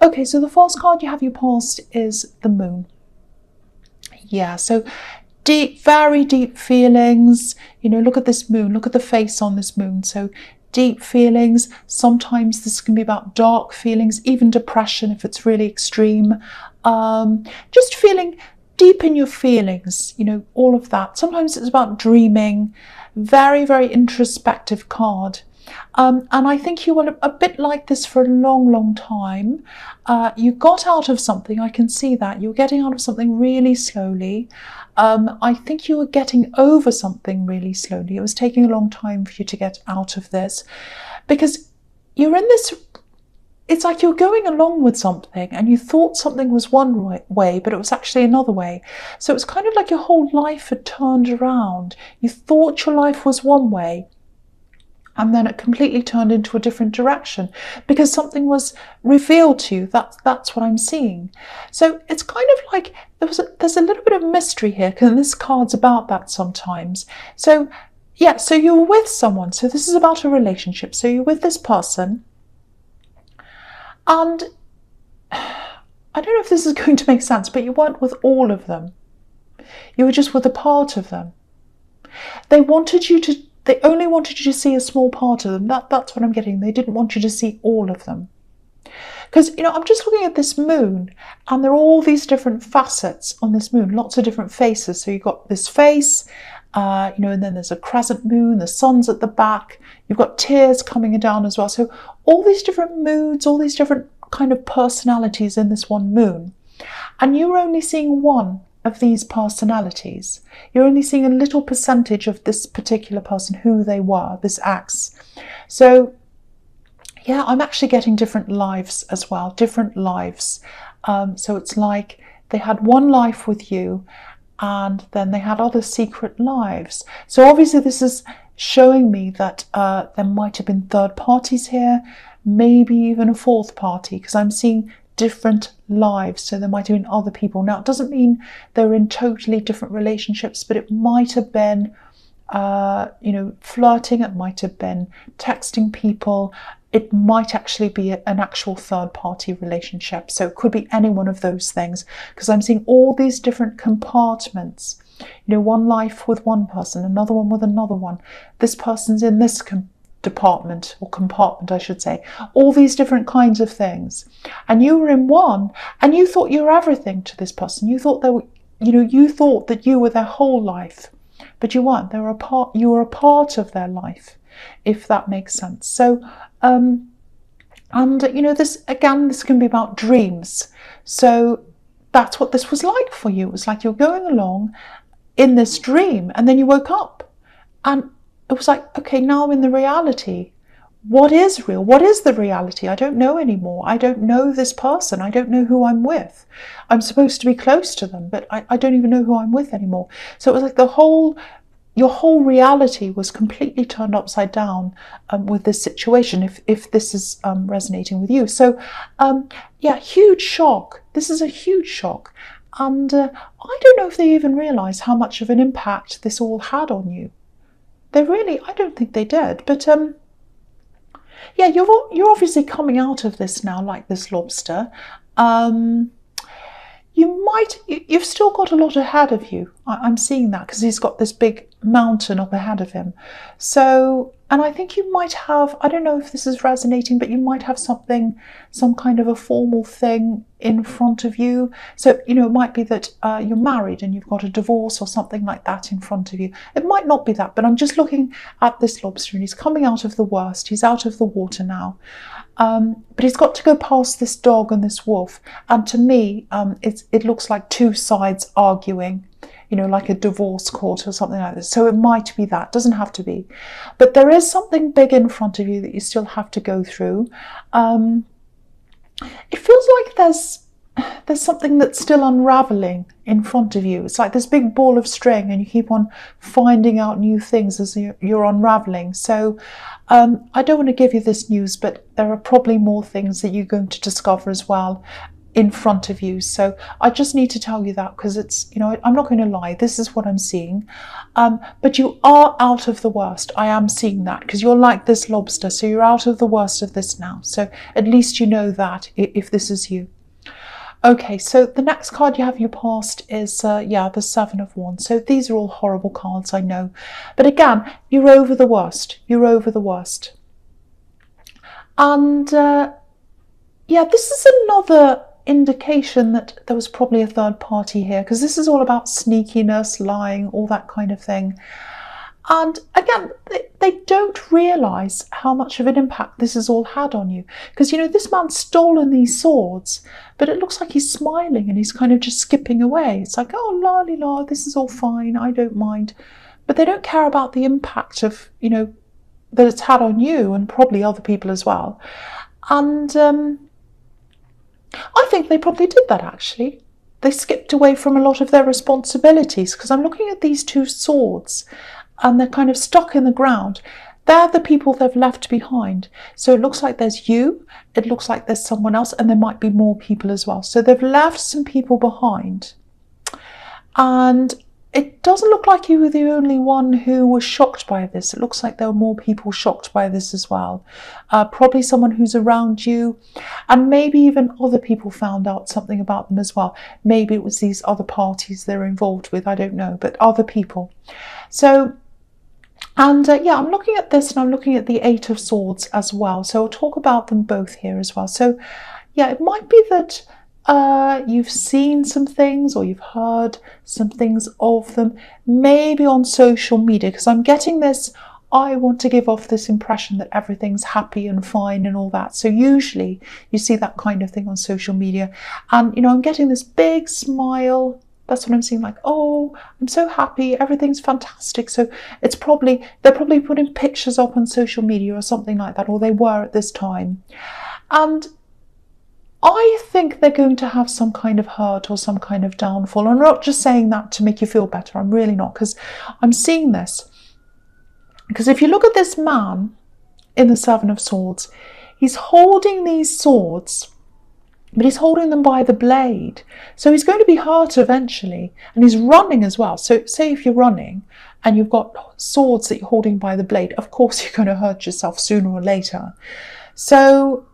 Okay, so the first card you have your past is the moon. Yeah, so deep, very deep feelings. You know, look at this moon, look at the face on this moon. So deep feelings. Sometimes this can be about dark feelings, even depression if it's really extreme. Just feeling deep in your feelings, you know, all of that. Sometimes it's about dreaming. Very, very introspective card. And I think you were a bit like this for a long, long time. You got out of something, I can see that. You were getting out of something really slowly. I think you were getting over something really slowly. It was taking a long time for you to get out of this. Because you're in this, it's like you're going along with something and you thought something was one way, but it was actually another way. So it's kind of like your whole life had turned around. You thought your life was one way, and then it completely turned into a different direction because something was revealed to you. That's what I'm seeing. So it's kind of like there's a little bit of mystery here, because this card's about that sometimes. So yeah, so you're with someone. So this is about a relationship. So you're with this person, and I don't know if this is going to make sense, but you weren't with all of them. You were just with a part of them. They only wanted you to see a small part of them. That's what I'm getting. They didn't want you to see all of them. Because, you know, I'm just looking at this moon, and there are all these different facets on this moon, lots of different faces. So you've got this face, you know, and then there's a crescent moon, the sun's at the back, you've got tears coming down as well. So all these different moods, all these different kind of personalities in this one moon. And you're only seeing one of these personalities. You're only seeing a little percentage of this particular person, who they were, this ex. So yeah, I'm actually getting different lives as well, different lives. So it's like they had one life with you, and then they had other secret lives. So obviously this is showing me that there might have been third parties here, maybe even a fourth party, because I'm seeing different lives. So there might have been other people. Now, it doesn't mean they're in totally different relationships, but it might have been, you know, flirting. It might have been texting people. It might actually be an actual third-party relationship. So it could be any one of those things, because I'm seeing all these different compartments. You know, one life with one person, another one with another one. This person's in this department, or compartment I should say, all these different kinds of things. And you were in one, and you thought you were everything to this person. You thought you thought that you were their whole life, but you weren't. You were a part of their life, if that makes sense. So and you know, this can be about dreams. So that's what this was like for you. It was like you're going along in this dream, and then you woke up, and it was like, okay, now I'm in the reality. What is real? What is the reality? I don't know anymore. I don't know this person. I don't know who I'm with. I'm supposed to be close to them, but I don't even know who I'm with anymore. So it was like your whole reality was completely turned upside down with this situation, if this is resonating with you. So yeah, huge shock. This is a huge shock. And I don't know if they even realise how much of an impact this all had on you. I don't think they did. But yeah, you're obviously coming out of this now like this lobster. You've still got a lot ahead of you. I'm seeing that, because he's got this big mountain up ahead of him. So, and I think you might have, I don't know if this is resonating, but you might have some kind of a formal thing in front of you. So, you know, it might be that you're married and you've got a divorce or something like that in front of you. It might not be that, but I'm just looking at this lobster, and he's coming out of the worst. He's out of the water now. But he's got to go past this dog and this wolf. And to me, it looks like two sides arguing, you know, like a divorce court or something like this. So it might be that, doesn't have to be. But there is something big in front of you that you still have to go through. It feels like there's something that's still unraveling in front of you. It's like this big ball of string, and you keep on finding out new things as you're unraveling. So I don't want to give you this news, but there are probably more things that you're going to discover as well. in front of you. So I just need to tell you that, because it's, I'm not going to lie, this is what I'm seeing. But you are out of the worst. I am seeing that, because you're like this lobster, so you're out of the worst of this now. So at least you know that, if this is you. Okay, so the next card you have your past is, the Seven of Wands. So these are all horrible cards, I know. But again, you're over the worst. You're over the worst. And this is another indication that there was probably a third party here, because this is all about sneakiness, lying, all that kind of thing. And again, they don't realise how much of an impact this has all had on you. Because, this man's stolen these swords, but it looks like he's smiling and he's kind of just skipping away. It's like, oh, la, this is all fine, I don't mind. But they don't care about the impact of, that it's had on you, and probably other people as well. And I think they probably did that, actually. They skipped away from a lot of their responsibilities, because I'm looking at these two swords and they're kind of stuck in the ground. They're the people they've left behind. So it looks like there's you, it looks like there's someone else, and there might be more people as well. So they've left some people behind. And it doesn't look like you were the only one who was shocked by this. It looks like there were more people shocked by this as well. Probably someone who's around you, and maybe even other people found out something about them as well. Maybe it was these other parties they're involved with, I don't know, but other people. So, and I'm looking at this, and I'm looking at the Eight of Swords as well. So I'll talk about them both here as well. So yeah, it might be that you've seen some things, or you've heard some things of them, maybe on social media, because I'm getting this, I want to give off this impression that everything's happy and fine and all that. So usually you see that kind of thing on social media, and I'm getting this big smile. That's what I'm seeing, like, oh, I'm so happy, everything's fantastic. So they're probably putting pictures up on social media or something like that, or they were at this time. And I think they're going to have some kind of hurt or some kind of downfall. I'm not just saying that to make you feel better. I'm really not, because I'm seeing this. Because if you look at this man in the Seven of Swords, he's holding these swords, but he's holding them by the blade. So he's going to be hurt eventually. And he's running as well. So say if you're running and you've got swords that you're holding by the blade, of course you're going to hurt yourself sooner or later. So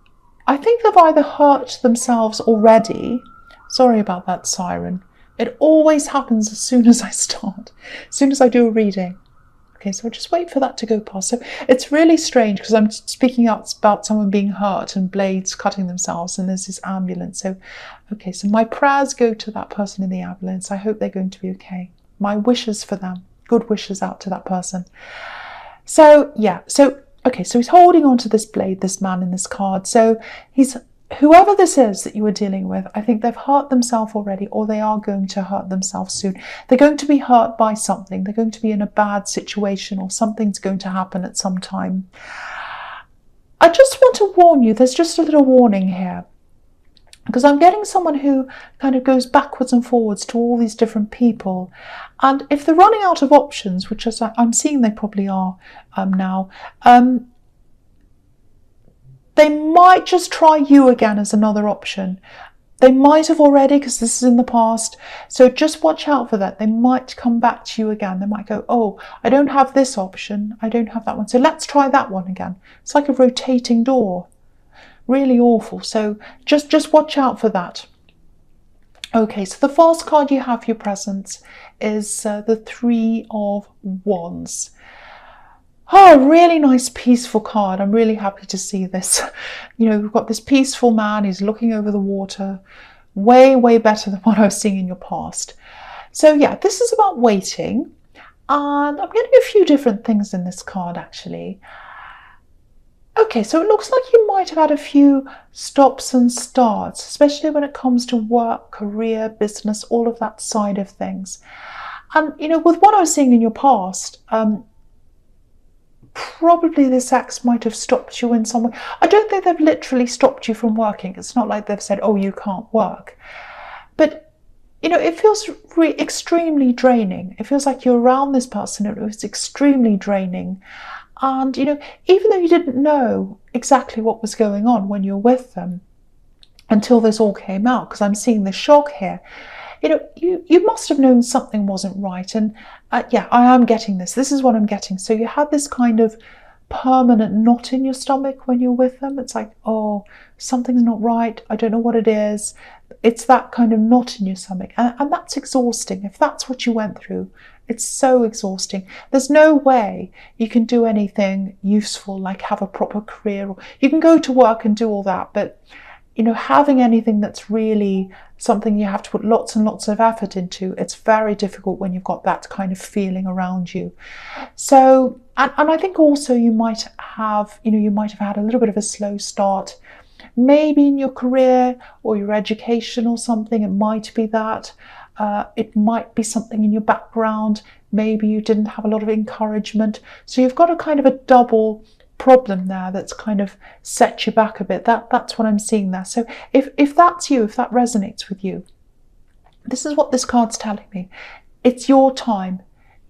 I think they've either hurt themselves already. Sorry about that siren. It always happens as soon as I start, as soon as I do a reading. Okay, so I'll just wait for that to go past. So it's really strange, because I'm speaking out about someone being hurt and blades cutting themselves, and there's this ambulance. So, okay, so my prayers go to that person in the ambulance. I hope they're going to be okay. My wishes for them, good wishes out to that person. So, yeah, okay, so he's holding on to this blade, this man in this card. So whoever this is that you were dealing with, I think they've hurt themselves already, or they are going to hurt themselves soon. They're going to be hurt by something. They're going to be in a bad situation, or something's going to happen at some time. I just want to warn you, there's just a little warning here. Because I'm getting someone who kind of goes backwards and forwards to all these different people. And if they're running out of options, which I'm seeing they probably are now, they might just try you again as another option. They might have already, because this is in the past. So just watch out for that. They might come back to you again. They might go, oh, I don't have this option. I don't have that one. So let's try that one again. It's like a rotating door. Really awful. So just watch out for that. Okay, so the first card you have for your presence is the Three of Wands. Oh, really nice, peaceful card. I'm really happy to see this. We've got this peaceful man. He's looking over the water. Way, way better than what I was seeing in your past. So yeah, this is about waiting. And I'm getting a few different things in this card, actually. Okay, so it looks like you might have had a few stops and starts, especially when it comes to work, career, business, all of that side of things. And, with what I was seeing in your past, probably this ex might have stopped you in some way. I don't think they've literally stopped you from working. It's not like they've said, oh, you can't work. But, it feels extremely draining. It feels like you're around this person. It was extremely draining. And, even though you didn't know exactly what was going on when you were with them, until this all came out, because I'm seeing the shock here. You must have known something wasn't right. And yeah, I am getting this. This is what I'm getting. So you had this kind of permanent knot in your stomach when you're with them. It's like, oh, something's not right. I don't know what it is. It's that kind of knot in your stomach. And that's exhausting. If that's what you went through, it's so exhausting. There's no way you can do anything useful, like have a proper career. Or you can go to work and do all that, but having anything that's really something you have to put lots and lots of effort into, it's very difficult when you've got that kind of feeling around you. So, and I think also you might have had a little bit of a slow start, maybe in your career or your education or something. It might be that. It might be something in your background. Maybe you didn't have a lot of encouragement. So you've got a kind of a double problem there that's kind of set you back a bit. That's what I'm seeing there. So if that's you, if that resonates with you, this is what this card's telling me. It's your time.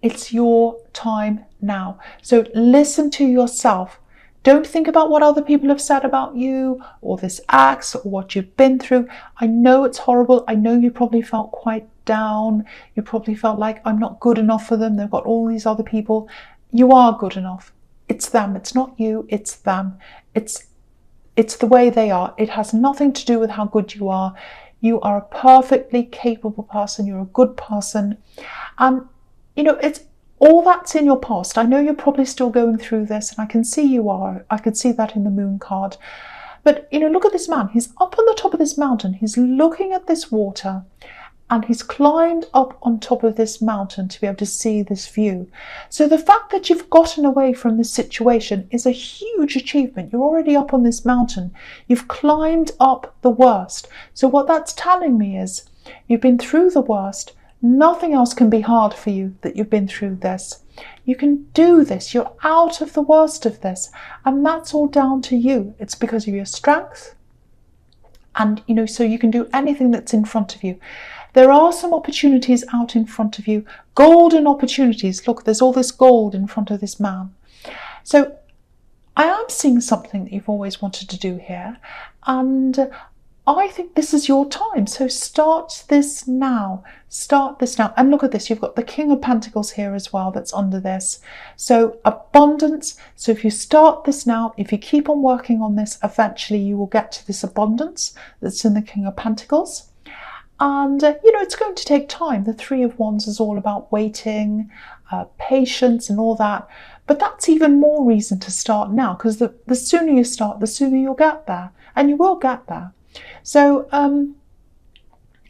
It's your time now. So listen to yourself. Don't think about what other people have said about you or this ex or what you've been through. I know it's horrible. I know you probably felt quite down. You probably felt like, I'm not good enough for them. They've got all these other people. You are good enough. It's them. It's not you. It's them. It's the way they are. It has nothing to do with how good you are. You are a perfectly capable person. You're a good person. And, it's all that's in your past. I know you're probably still going through this, and I can see you are. I could see that in the moon card. But, look at this man. He's up on the top of this mountain. He's looking at this water, and he's climbed up on top of this mountain to be able to see this view. So the fact that you've gotten away from this situation is a huge achievement. You're already up on this mountain. You've climbed up the worst. So what that's telling me is you've been through the worst. Nothing else can be hard for you that you've been through this. You can do this. You're out of the worst of this. And that's all down to you. It's because of your strength. And, so you can do anything that's in front of you. There are some opportunities out in front of you, golden opportunities. Look, there's all this gold in front of this man. So I am seeing something that you've always wanted to do here. And I think this is your time. So start this now. Start this now. And look at this. You've got the King of Pentacles here as well that's under this. So abundance. So if you start this now, if you keep on working on this, eventually you will get to this abundance that's in the King of Pentacles. And, it's going to take time. The Three of Wands is all about waiting, patience and all that. But that's even more reason to start now, because the sooner you start, the sooner you'll get there. And you will get there. So,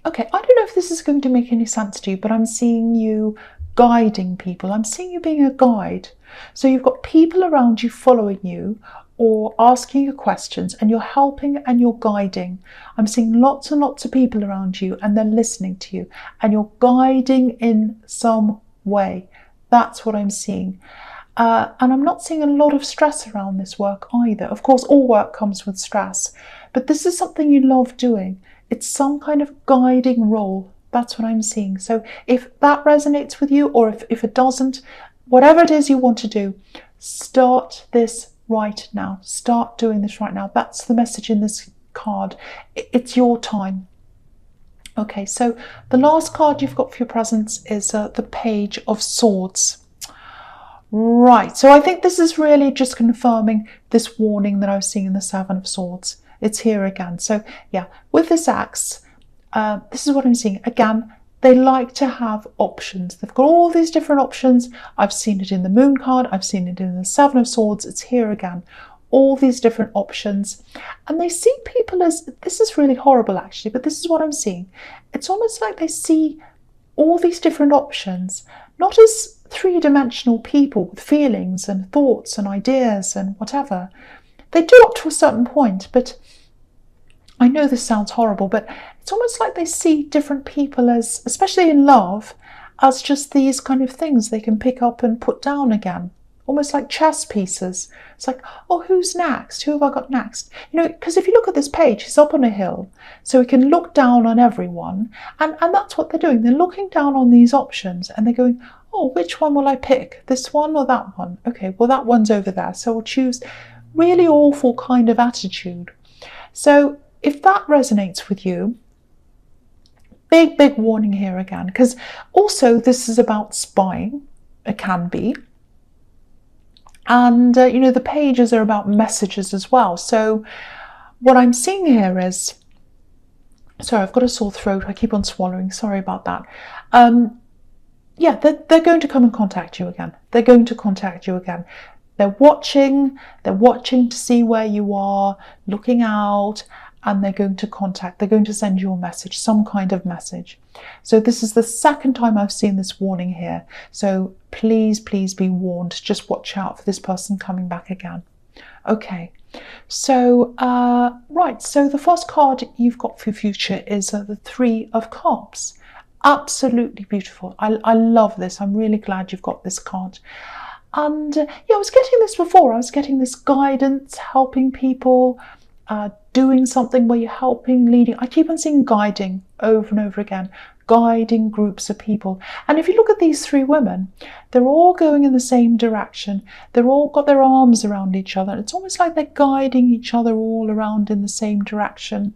okay, I don't know if this is going to make any sense to you, but I'm seeing you guiding people. I'm seeing you being a guide. So you've got people around you following you, or asking you questions, and you're helping and you're guiding. I'm seeing lots and lots of people around you, and they're listening to you, and you're guiding in some way. That's what I'm seeing. And I'm not seeing a lot of stress around this work either. Of course, all work comes with stress, but this is something you love doing. It's some kind of guiding role. That's what I'm seeing. So if that resonates with you, or if it doesn't, whatever it is you want to do, start this right now. Start doing this right now. That's the message in this card. It's your time. Okay, so the last card you've got for your presence is the Page of Swords. Right, so I think this is really just confirming this warning that I was seeing in the Seven of Swords. It's here again. So yeah, with this axe, this is what I'm seeing. Again, they like to have options. They've got all these different options. I've seen it in the Moon card. I've seen it in the Seven of Swords. It's here again. All these different options. And they see people as, this is really horrible actually, but this is what I'm seeing. It's almost like they see all these different options, not as three-dimensional people with feelings and thoughts and ideas and whatever. They do up to a certain point, but I know this sounds horrible, but it's almost like they see different people as, especially in love, as just these kind of things they can pick up and put down again. Almost like chess pieces. It's like, oh, who's next? Who have I got next? Because if you look at this page, he's up on a hill, so he can look down on everyone. And that's what they're doing. They're looking down on these options and they're going, oh, which one will I pick? This one or that one? Okay, well, that one's over there, so we'll choose. Really awful kind of attitude. So if that resonates with you, big warning here again, because also this is about spying. It can be. And, the pages are about messages as well. So what I'm seeing here is, sorry, I've got a sore throat. I keep on swallowing. Sorry about that. Yeah, they're going to come and contact you again. They're going to contact you again. They're watching to see where you are, looking out, and they're going to send you a message, some kind of message. So this is the second time I've seen this warning here. So please be warned. Just watch out for this person coming back again. Okay, so right, so the first card you've got for future is the Three of Cups. Absolutely beautiful. I love this. I'm really glad you've got this card. And yeah, I was getting this before. I was getting this guidance, helping people, doing something where you're helping, leading. I keep on seeing guiding over and over again, guiding groups of people. And if you look at these three women, they're all going in the same direction. They're all got their arms around each other. It's almost like they're guiding each other all around in the same direction.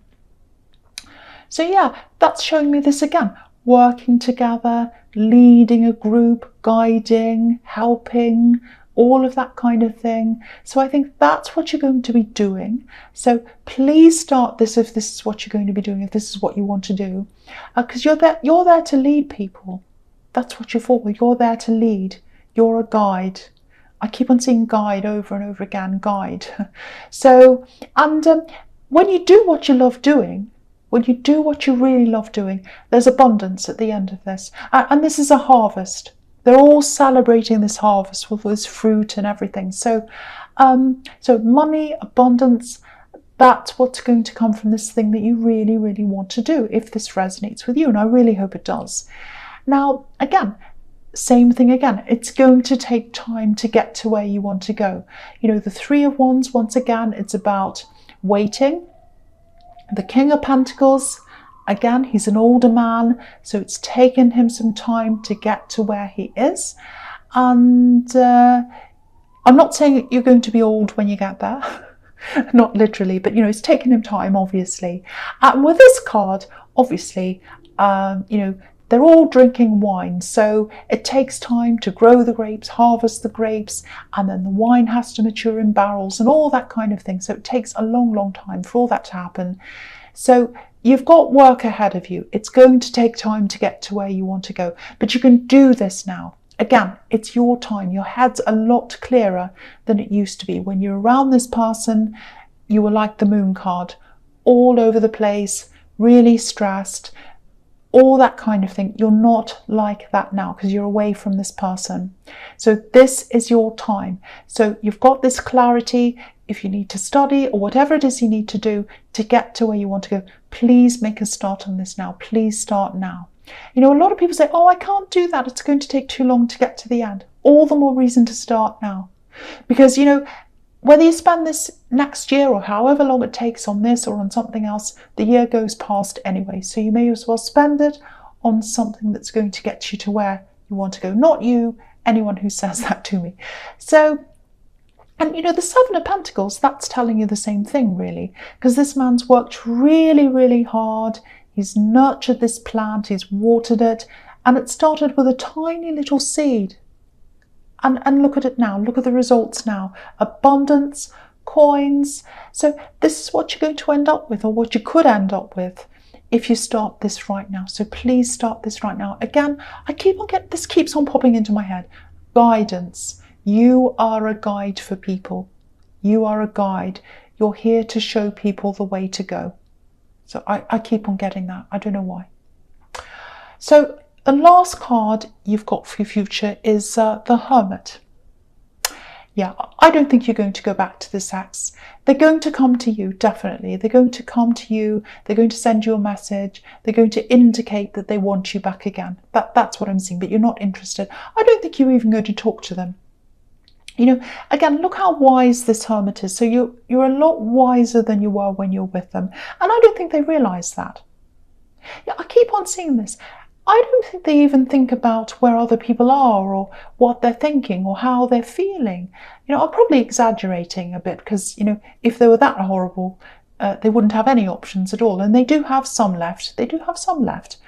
So yeah, that's showing me this again. Working together, leading a group, guiding, helping, all of that kind of thing. So I think that's what you're going to be doing. So please start this if this is what you're going to be doing, if this is what you want to do, because you're there to lead people. That's what you're for. You're there to lead. You're a guide. I keep on seeing guide over and over again, guide. So, and when you do what you love doing, when you do what you really love doing, there's abundance at the end of this. And this is a harvest. They're all celebrating this harvest with this fruit and everything. So, so money, abundance, that's what's going to come from this thing that you really, really want to do, if this resonates with you. And I really hope it does. Now, again, same thing again. It's going to take time to get to where you want to go. The Three of Wands, once again, it's about waiting. The King of Pentacles, again, he's an older man, so it's taken him some time to get to where he is. And I'm not saying you're going to be old when you get there, not literally, but it's taken him time, obviously. And with this card, obviously, they're all drinking wine, so it takes time to grow the grapes, harvest the grapes, and then the wine has to mature in barrels and all that kind of thing. So it takes a long time for all that to happen. So you've got work ahead of you. It's going to take time to get to where you want to go, but you can do this now. Again, it's your time. Your head's a lot clearer than it used to be. When you're around this person, you were like the Moon card, all over the place, really stressed, all that kind of thing. You're not like that now because you're away from this person. So this is your time. So you've got this clarity. If you need to study or whatever it is you need to do to get to where you want to go, please make a start on this now. Please start now. A lot of people say, oh, I can't do that. It's going to take too long to get to the end. All the more reason to start now. Because, whether you spend this next year or however long it takes on this or on something else, the year goes past anyway. So you may as well spend it on something that's going to get you to where you want to go. Not you, anyone who says that to me. So, and the Seven of Pentacles, that's telling you the same thing, really. Because this man's worked really, really hard. He's nurtured this plant, he's watered it, and it started with a tiny little seed. And look at it now, look at the results now. Abundance, coins. So this is what you're going to end up with, or what you could end up with if you start this right now. So please start this right now. Again, this keeps on popping into my head. Guidance. You are a guide for people. You are a guide. You're here to show people the way to go. So I keep on getting that. I don't know why. So the last card you've got for your future is the Hermit. Yeah, I don't think you're going to go back to this ex. They're going to come to you, definitely. They're going to come to you. They're going to send you a message. They're going to indicate that they want you back again. That's what I'm seeing, but you're not interested. I don't think you're even going to talk to them. Again, look how wise this Hermit is. So you're a lot wiser than you were when you're with them. And I don't think they realise that. Yeah, I keep on seeing this. I don't think they even think about where other people are or what they're thinking or how they're feeling. I'm probably exaggerating a bit because, if they were that horrible, they wouldn't have any options at all. And they do have some left. They do have some left.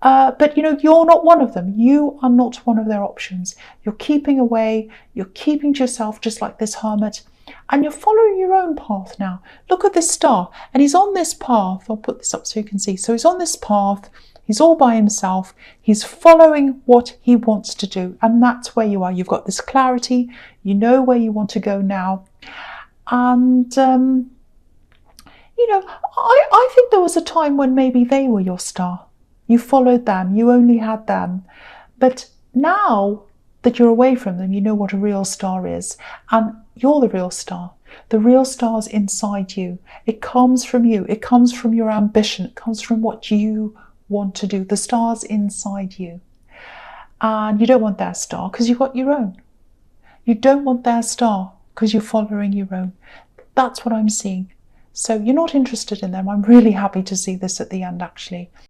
But you know, you're not one of them. You are not one of their options. You're keeping away. You're keeping to yourself, just like this hermit. And you're following your own path now. Look at this star. And he's on this path. I'll put this up so you can see. So he's on this path. He's all by himself. He's following what he wants to do. And that's where you are. You've got this clarity. You know where you want to go now. And, you know, I think there was a time when maybe they were your star. You followed them. You only had them. But now that you're away from them, you know what a real star is. And you're the real star. The real star's inside you. It comes from you. It comes from your ambition. It comes from what you want to do. The star's inside you. And you don't want their star because you've got your own. You don't want their star because you're following your own. That's what I'm seeing. So you're not interested in them. I'm really happy to see this at the end, actually.